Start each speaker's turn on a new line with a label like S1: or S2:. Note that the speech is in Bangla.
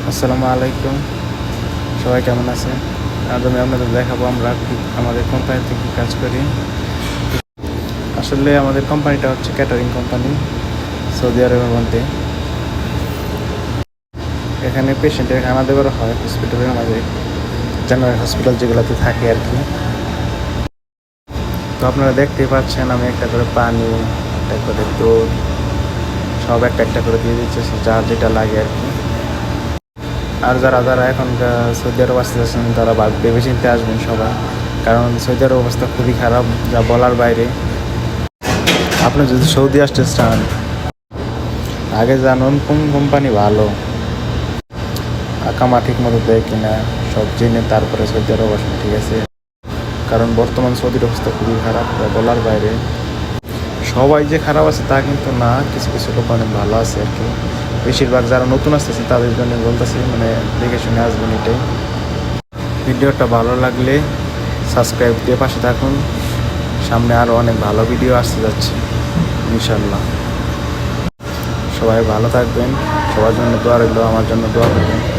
S1: আসসালামু আলাইকুম, সবাই কেমন আছে? আজ আমি আপনাদের দেখাবো আমরা আমাদের কোম্পানিতে কী কাজ করি। আসলে আমাদের কোম্পানিটা হচ্ছে ক্যাটারিং কোম্পানি, সৌদি আরবের মধ্যে। এখানে পেশেন্টের খানা দেওয়ার হয় হসপিটালের মাঝে, জেনারেল হসপিটাল যেগুলোতে থাকে আর কি। তো আপনারা দেখতেই পাচ্ছেন আমি একটা করে পানি, একটা করে দুধ, সব একটা একটা করে দিয়ে দিচ্ছে, যার যেটা লাগে আর কি। আর যারা যারা এখন সৌদি আরব আসতে যাচ্ছেন তারা ভেবে চিনতে আসবেন সবাই, কারণ সৌদি আরব অবস্থা খুবই খারাপ, যা বলার বাইরে। আপনি যদি সৌদি আসতে চান, আগে জানুন কোন কোম্পানি ভালো, আকামা ঠিক মতো দেয় কিনা, সব জেনে তারপরে সৌদি আরব আসুন, ঠিক আছে? কারণ বর্তমান সৌদির অবস্থা খুবই খারাপ, যা বলার বাইরে। সবাই যে খারাপ আছে তা কিন্তু না, কিছু কিছু লোক অনেক ভালো আছে আর কি। বেশিরভাগ যারা নতুন আসতেছে তাদের জন্য বলতেছি, মানে দেখে শুনে আসবেন এটাই। ভিডিওটা ভালো লাগলে সাবস্ক্রাইব দিয়ে পাশে থাকুন, সামনে আরও অনেক ভালো ভিডিও আসতে যাচ্ছে ইনশাল্লাহ। সবাই ভালো থাকবেন, সবার জন্য দোয়া রইল, আমার জন্য দোয়া করবেন।